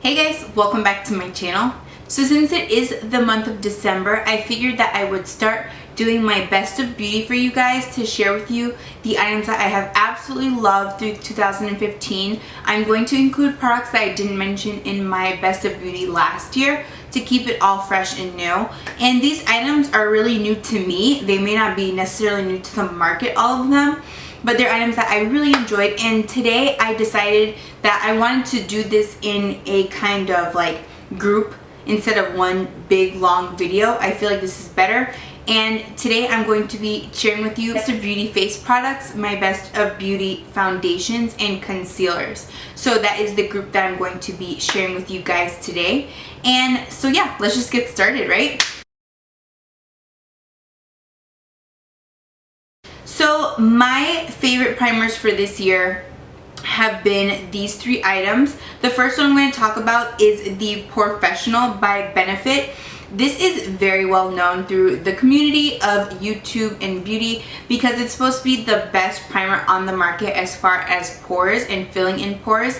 Hey guys, welcome back to my channel. So since it is the month of December, I figured that I would start doing my best of beauty for you guys to share with you the items that I have absolutely loved through 2015. I'm going to include products that I didn't mention in my best of beauty last year to keep it all fresh and new. And these items are really new to me. They may not be necessarily new to the market, all of them, but they're items that I really enjoyed. And today I decided that I wanted to do this in a kind of like group instead of one big long video. I feel like this is better. And today I'm going to be sharing with you best of beauty face products, my best of beauty foundations and concealers. So that is the group that I'm going to be sharing with you guys today. And so yeah, let's just get started, right? So my favorite primers for this year have been these three items. The first one I'm going to talk about is the PoreFessional by Benefit. This is very well known through the community of YouTube and beauty because it's supposed to be the best primer on the market as far as pores and filling in pores.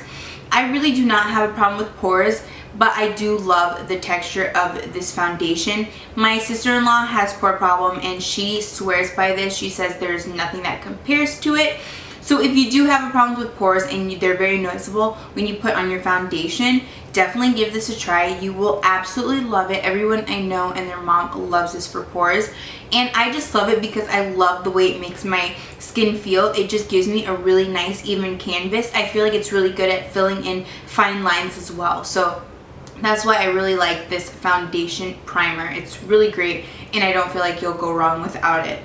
I really do not have a problem with pores, but I do love the texture of this foundation. My sister-in-law has pore problem and she swears by this. She says there's nothing that compares to it. So if you do have a problem with pores and they're very noticeable when you put on your foundation, definitely give this a try. You will absolutely love it. Everyone I know and their mom loves this for pores. And I just love it because I love the way it makes my skin feel. It just gives me a really nice even canvas. I feel like it's really good at filling in fine lines as well. So that's why I really like this foundation primer. It's really great and I don't feel like you'll go wrong without it.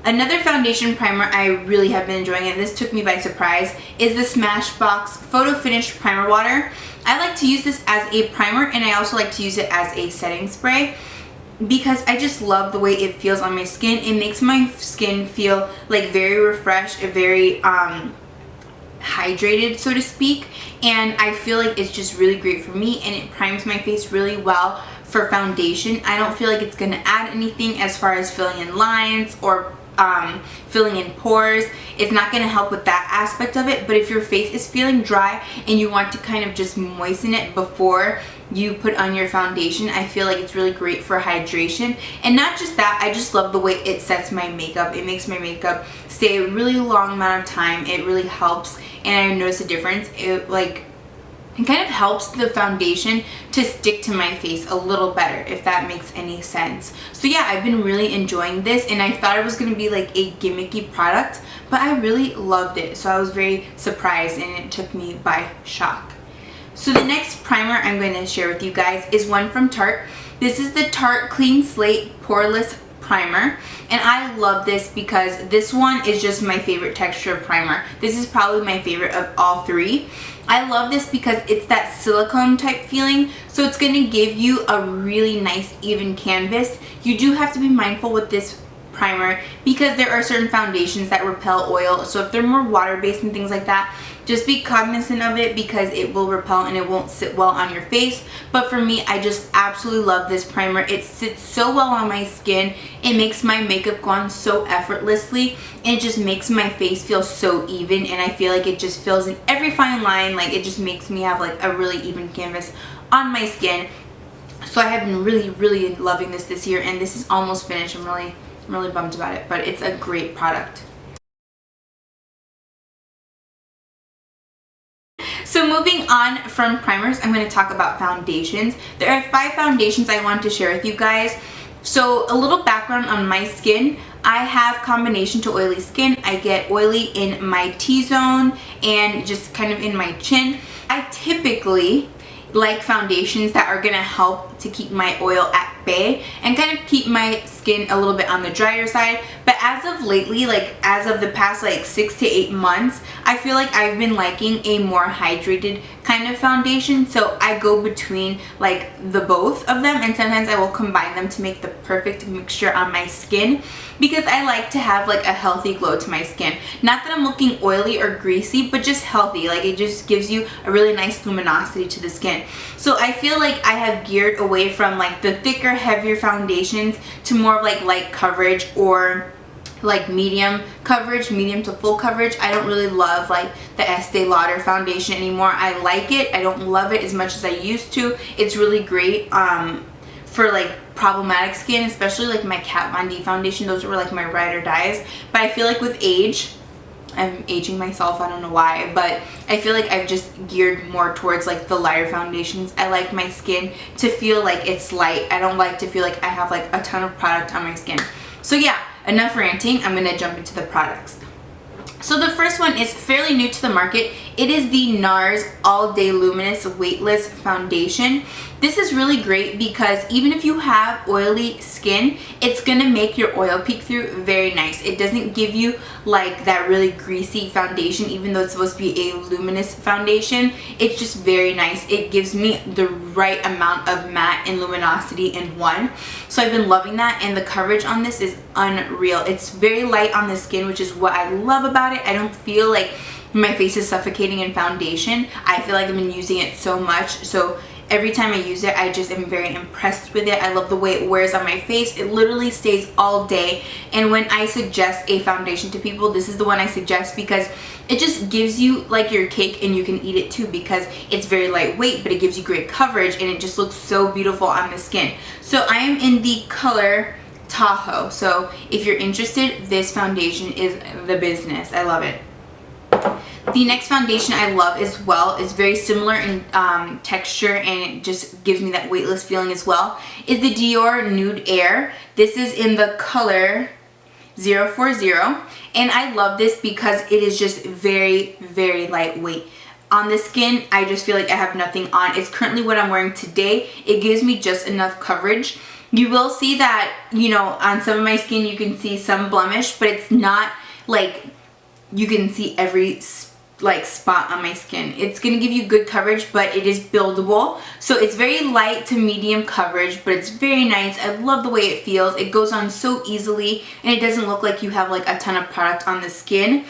Another foundation primer I really have been enjoying, and this took me by surprise, is the Smashbox Photo Finish Primer Water. I like to use this as a primer and I also like to use it as a setting spray because I just love the way it feels on my skin. It makes my skin feel like very refreshed, very hydrated, so to speak, and I feel like it's just really great for me and it primes my face really well for foundation. I don't feel like it's going to add anything as far as filling in lines or filling in pores. It's not going to help with that aspect of it, but if your face is feeling dry and you want to kind of just moisten it before you put on your foundation, I feel like it's really great for hydration. And not just that, I just love the way it sets my makeup. It makes my makeup stay a really long amount of time. It really helps and I notice a difference. It kind of helps the foundation to stick to my face a little better, if that makes any sense. So yeah, I've been really enjoying this and I thought it was going to be like a gimmicky product, but I really loved it. So I was very surprised and it took me by shock. So the next primer I'm going to share with you guys is one from Tarte. This is the Tarte Clean Slate Poreless Primer, and I love this because this one is just my favorite texture of primer. This is probably my favorite of all three. I love this because it's that silicone type feeling, so it's going to give you a really nice even canvas. You do have to be mindful with this primer because there are certain foundations that repel oil, so if they're more water-based and things like that, just be cognizant of it because it will repel and it won't sit well on your face. But for me, I just absolutely love this primer. It sits so well on my skin. It makes my makeup go on so effortlessly and it just makes my face feel so even, and I feel like it just fills in every fine line. Like it just makes me have like a really even canvas on my skin. So I have been really loving this year, and this is almost finished. I'm really bummed about it, but it's a great product. So moving on from primers, I'm going to talk about foundations. There are 5 foundations I want to share with you guys. So a little background on my skin. I have combination to oily skin. I get oily in my T-zone and just kind of in my chin. I typically like foundations that are going to help to keep my oil at bay and kind of keep my skin a little bit on the drier side. But as of lately, like as of the past like 6 to 8 months, I feel like I've been liking a more hydrated kind of foundation. So I go between like the both of them, and sometimes I will combine them to make the perfect mixture on my skin because I like to have like a healthy glow to my skin. Not that I'm looking oily or greasy, but just healthy. Like it just gives you a really nice luminosity to the skin. So I feel like I have geared away from like the thicker, heavier foundations to more of like light coverage or like medium coverage, medium to full coverage. I don't really love like the Estee Lauder foundation anymore. I like it, I don't love it as much as I used to. It's really great for like problematic skin, especially like my Kat Von D foundation. Those were like my ride or dies. But I feel like with age, I'm aging myself, I don't know why, but I feel like I've just geared more towards like the lighter foundations. I like my skin to feel like it's light. I don't like to feel like I have like a ton of product on my skin. So yeah, enough ranting, I'm gonna jump into the products. So the first one is fairly new to the market. It is the NARS All Day Luminous Weightless Foundation. This is really great because even if you have oily skin, it's gonna make your oil peek through very nice. It doesn't give you like that really greasy foundation, even though it's supposed to be a luminous foundation. It's just very nice. It gives me the right amount of matte and luminosity in one. So I've been loving that, and the coverage on this is unreal. It's very light on the skin, which is what I love about it. I don't feel like my face is suffocating in foundation. I feel like I've been using it so much, so every time I use it, I just am very impressed with it. I love the way it wears on my face. It literally stays all day. And when I suggest a foundation to people, this is the one I suggest because it just gives you like your cake and you can eat it too, because it's very lightweight, but it gives you great coverage and it just looks so beautiful on the skin. So I am in the color Tahoe. So if you're interested, this foundation is the business. I love it. The next foundation I love as well, is very similar in texture, and it just gives me that weightless feeling as well, is the Dior Nude Air. This is in the color 040, and I love this because it is just very, very lightweight. On the skin, I just feel like I have nothing on. It's currently what I'm wearing today. It gives me just enough coverage. You will see that, you know, on some of my skin you can see some blemish, but it's not like you can see every like spot on my skin. It's gonna give you good coverage, but it is buildable. So it's very light to medium coverage, but it's very nice. I love the way it feels. It goes on so easily, and it doesn't look like you have like a ton of product on the skin.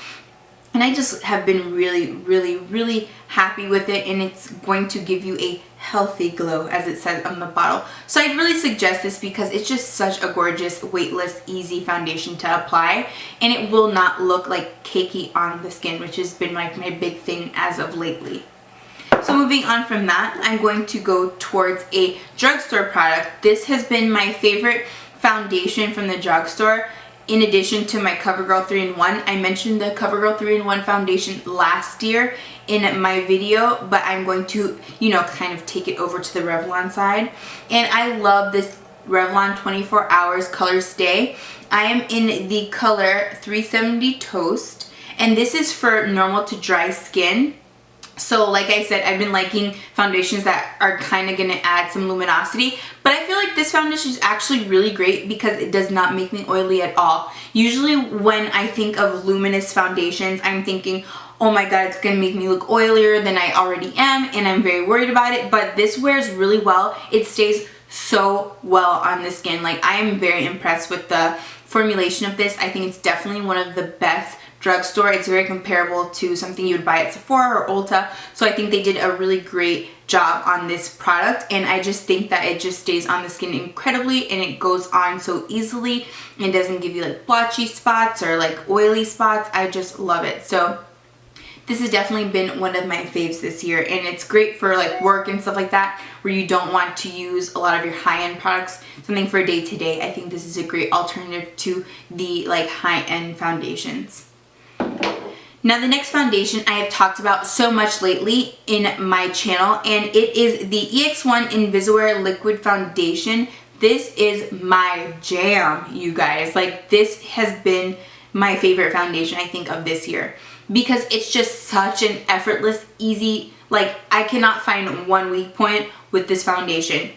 And I just have been really, really, really happy with it, and it's going to give you a healthy glow, as it says on the bottle. So I'd really suggest this because it's just such a gorgeous, weightless, easy foundation to apply, and it will not look like cakey on the skin, which has been like my big thing as of lately. So moving on from that, I'm going to go towards a drugstore product. This has been my favorite foundation from the drugstore. In addition to my CoverGirl 3-in-1, I mentioned the CoverGirl 3-in-1 foundation last year in my video, but I'm going to, you know, kind of take it over to the Revlon side. And I love this Revlon 24 Hours Colorstay. I am in the color 370 Toast, and this is for normal to dry skin. So like I said, I've been liking foundations that are kind of going to add some luminosity, but I feel like this foundation is actually really great because it does not make me oily at all. Usually when I think of luminous foundations, I'm thinking, oh my god, it's going to make me look oilier than I already am, and I'm very worried about it, but this wears really well. It stays so well on the skin. Like, I am very impressed with the formulation of this. I think it's definitely one of the best drugstore. It's very comparable to something you would buy at Sephora or Ulta, so I think they did a really great job on this product, and I just think that it just stays on the skin incredibly, and it goes on so easily and doesn't give you like blotchy spots or like oily spots. I just love it. So this has definitely been one of my faves this year, and it's great for like work and stuff like that where you don't want to use a lot of your high-end products, something for day to day. I think this is a great alternative to the like high-end foundations. Now the next foundation I have talked about so much lately in my channel, and it is the EX1 Invisawear Liquid Foundation. This is my jam, you guys. Like, this has been my favorite foundation, I think, of this year, because it's just such an effortless, easy, like, I cannot find one weak point with this foundation.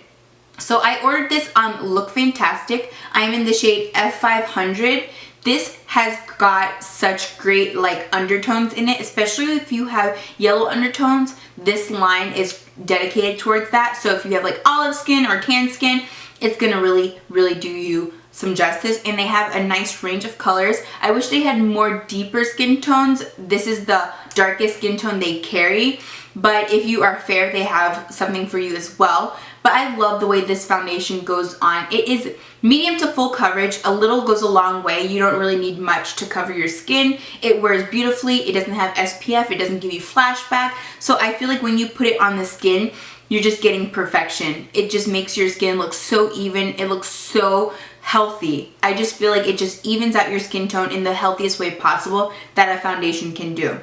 So I ordered this on Look Fantastic. I am in the shade F500. This has got such great like undertones in it, especially if you have yellow undertones. This line is dedicated towards that. So if you have like olive skin or tan skin, it's gonna really, really do you some justice. And they have a nice range of colors. I wish they had more deeper skin tones. This is the darkest skin tone they carry. but if you are fair, they have something for you as well. But I love the way this foundation goes on. It is medium to full coverage. A little goes a long way. You don't really need much to cover your skin. It wears beautifully. It doesn't have SPF. It doesn't give you flashback. So I feel like when you put it on the skin, you're just getting perfection. It just makes your skin look so even. It looks so healthy. I just feel like it just evens out your skin tone in the healthiest way possible that a foundation can do.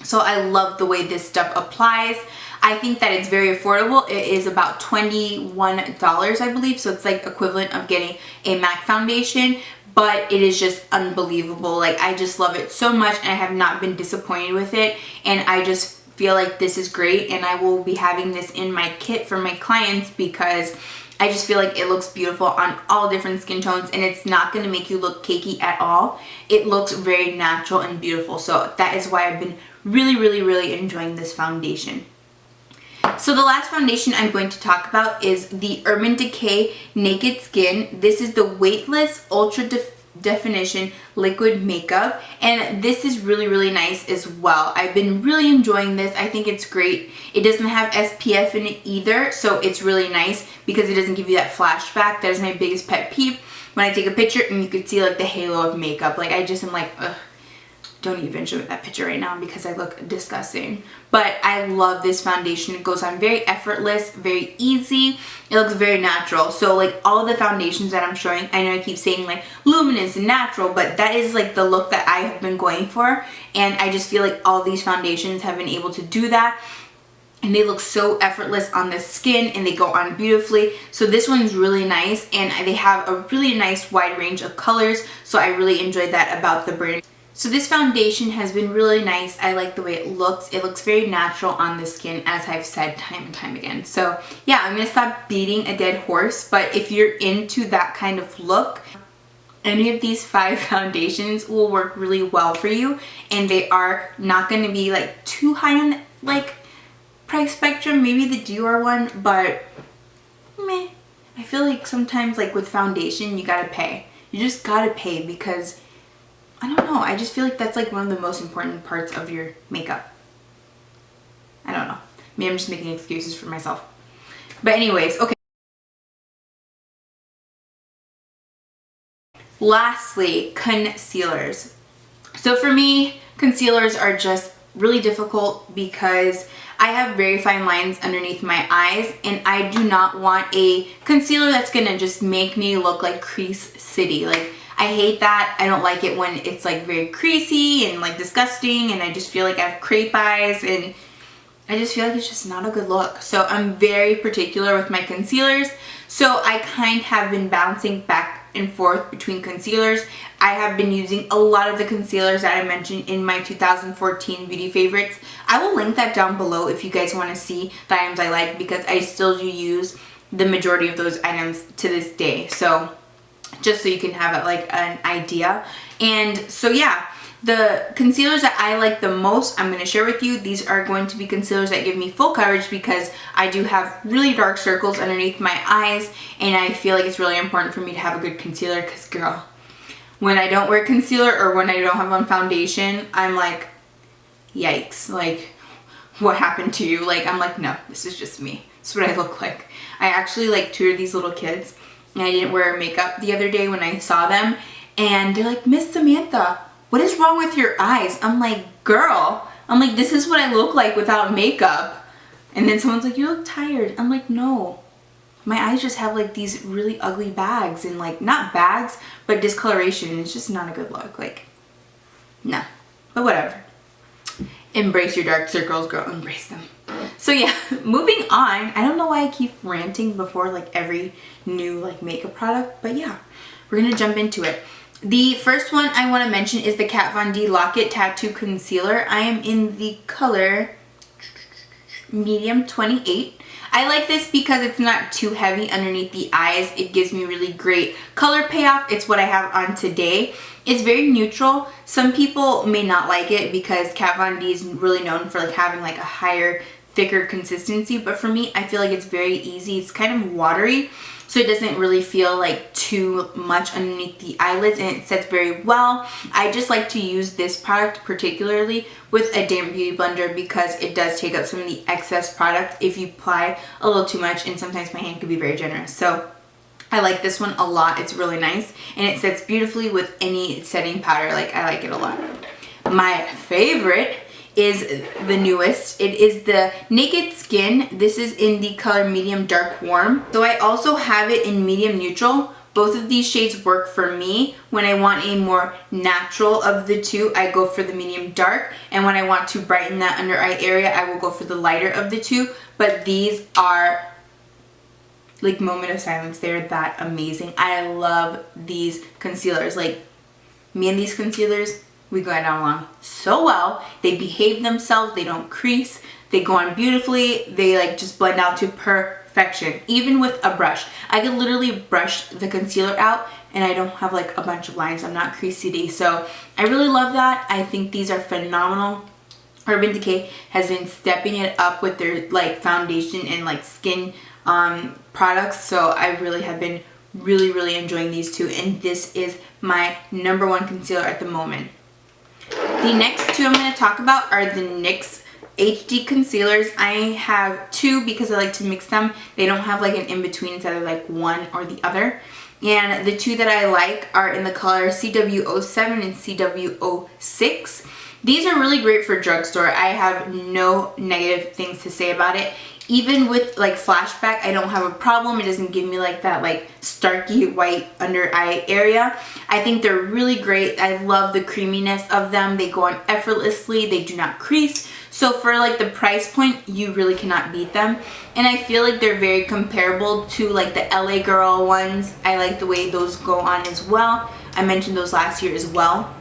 So I love the way this stuff applies. I think that it's very affordable. It is about $21, I believe. So it's like equivalent of getting a MAC foundation, but it is just unbelievable. Like, I just love it so much and I have not been disappointed with it. And I just feel like this is great, and I will be having this in my kit for my clients because I just feel like it looks beautiful on all different skin tones, and it's not going to make you look cakey at all. It looks very natural and beautiful. So that is why I've been really enjoying this foundation. So the last foundation I'm going to talk about is the Urban Decay Naked Skin. This is the Weightless Ultra Definition Liquid Makeup, and this is really nice as well. I've been really enjoying this. I think it's great. It doesn't have SPF in it either, so it's really nice because it doesn't give you that flashback. That is my biggest pet peeve. When I take a picture and you could see like the halo of makeup, like I just am like, ugh. Don't even show me that picture right now because I look disgusting. But I love this foundation. It goes on very effortless, very easy. It looks very natural. So like all the foundations that I'm showing, I know I keep saying like luminous and natural, but that is like the look that I have been going for. And I just feel like all these foundations have been able to do that. And they look so effortless on the skin and they go on beautifully. So this one's really nice, and they have a really nice wide range of colors. So I really enjoyed that about the brand. So this foundation has been really nice. I like the way it looks. It looks very natural on the skin, as I've said time and time again. So yeah, I'm gonna stop beating a dead horse, but if you're into that kind of look, any of these 5 foundations will work really well for you, and they are not gonna be like too high on like price spectrum. Maybe the Dior one, but meh. I feel like sometimes like with foundation, you gotta pay. You just gotta pay because I don't know. I just feel like that's like one of the most important parts of your makeup. I don't know. Maybe I'm just making excuses for myself. But anyways, okay. Lastly, concealers. So for me, concealers are just really difficult because I have very fine lines underneath my eyes, and I do not want a concealer that's gonna just make me look like Crease City. Like, I hate that. I don't like it when it's like very creasy and like disgusting, and I just feel like I have crepe eyes, and I just feel like it's just not a good look. So I'm very particular with my concealers. So I kind of have been bouncing back and forth between concealers. I have been using a lot of the concealers that I mentioned in my 2014 beauty favorites. I will link that down below if you guys want to see the items I like, because I still do use the majority of those items to this day. So just so you can have like an idea. And so yeah, the concealers that I like the most, I'm going to share with you. These are going to be concealers that give me full coverage because I do have really dark circles underneath my eyes, and I feel like it's really important for me to have a good concealer because, girl, when I don't wear concealer or when I don't have on foundation, I'm like, yikes, like, what happened to you? Like, I'm like, no, this is just me. This is what I look like. I actually like tutored these little kids, and I didn't wear makeup the other day when I saw them, and they're like, Miss Samantha, what is wrong with your eyes? I'm like, girl, I'm like, this is what I look like without makeup. And then someone's like, you look tired. I'm like, no, my eyes just have like these really ugly bags, and like, not bags, but discoloration. It's just not a good look. Like, nah, but whatever. Embrace your dark circles, girl, embrace them. So yeah, moving on. I don't know why I keep ranting before like every new like makeup product, but yeah, we're gonna jump into it. The first one I want to mention is the Kat Von D Lock-It Tattoo Concealer. I am in the color medium 28. I like this because it's not too heavy underneath the eyes. It gives me really great color payoff. It's what I have on today. It's very neutral. Some people may not like it because Kat Von D is really known for like having like a higher thicker consistency, but for me, I feel like it's very easy. It's kind of watery, so it doesn't really feel like too much underneath the eyelids, and it sets very well. I just like to use this product particularly with a damp beauty blender because it does take up some of the excess product if you apply a little too much, and sometimes my hand can be very generous. So I like this one a lot. It's really nice, and it sets beautifully with any setting powder. Like, I like it a lot. My favorite is the newest. It is the Naked Skin. This is in the color medium dark warm. So I also have it in medium neutral. Both of these shades work for me. When I want a more natural of the two, I go for the medium dark, and when I want to brighten that under eye area, I will go for the lighter of the two. But these are like moment of silence. They're that amazing. I love these concealers. Like, me and these concealers, we go down along so well. They behave themselves. They don't crease. They go on beautifully. They like just blend out to perfection. Even with a brush, I can literally brush the concealer out and I don't have like a bunch of lines. I'm not creasy. So I really love that. I think these are phenomenal. Urban Decay has been stepping it up with their like foundation and like skin products. So I really have been really enjoying these two, and this is my #1 concealer at the moment. The next two I'm going to talk about are the NYX HD concealers. I have two because I like to mix them. They don't have like an in-between. It's either like one or the other. And the two that I like are in the color CW07 and CW06. These are really great for drugstore. I have no negative things to say about it. Even with like flashback, I don't have a problem. It doesn't give me like that like starky white under eye area. I think they're really great. I love the creaminess of them. They go on effortlessly. They do not crease. So for like the price point, you really cannot beat them. And I feel like they're very comparable to like the LA Girl ones. I like the way those go on as well. I mentioned those last year as well.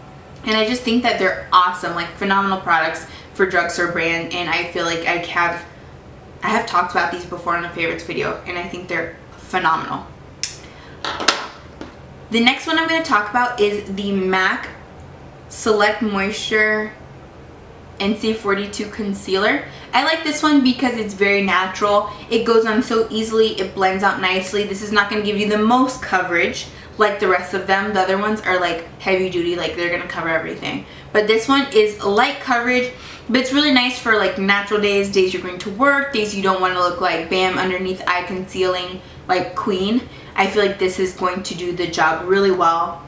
And I just think that they're awesome, like phenomenal products for drugstore brand. And I feel like I have talked about these before in a favorites video, and I think they're phenomenal. The next one I'm going to talk about is the MAC Select Moisture NC42 Concealer. I like this one because it's very natural. It goes on so easily. It blends out nicely. This is not going to give you the most coverage like the rest of them. The other ones are like heavy duty, like they're going to cover everything. But this one is light coverage. But it's really nice for like natural days, days you're going to work, days you don't want to look like bam underneath eye concealing like queen. I feel like this is going to do the job really well.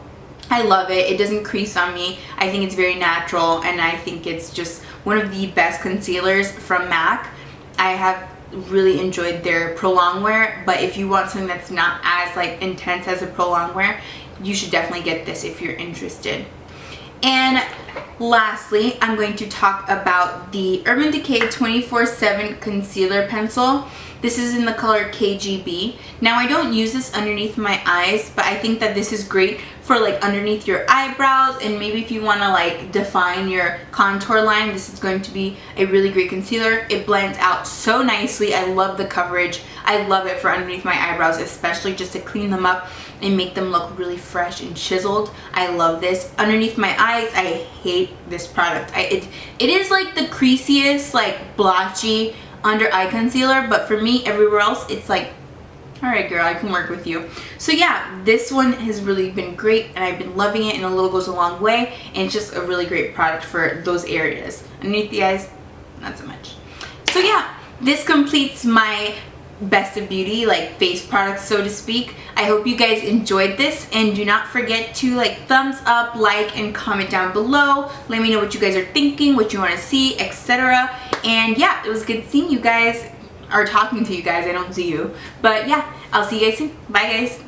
I love it. It doesn't crease on me. I think it's very natural, and I think it's just one of the best concealers from MAC. I have really enjoyed their Pro Longwear, but if you want something that's not as like intense as a Pro Longwear, you should definitely get this if you're interested. And lastly, I'm going to talk about the Urban Decay 24/7 Concealer Pencil. This is in the color KGB. Now, I don't use this underneath my eyes, but I think that this is great for like underneath your eyebrows, and maybe if you want to like define your contour line, this is going to be a really great concealer. It blends out so nicely. I love the coverage. I love it for underneath my eyebrows, especially just to clean them up and make them look really fresh and chiseled. I love this. Underneath my eyes, I hate this product. It is like the creasiest, like blotchy under eye concealer, but for me, everywhere else, it's like, all right, girl, I can work with you. So yeah, this one has really been great, and I've been loving it, and a little goes a long way, and it's just a really great product for those areas. Underneath the eyes, not so much. So yeah, this completes my best of beauty, like face products, so to speak. I hope you guys enjoyed this, and do not forget to like thumbs up, like, and comment down below. Let me know what you guys are thinking, what you want to see, etc. And yeah, it was good seeing you guys, or talking to you guys. I don't see you, but yeah, I'll see you guys soon. Bye guys.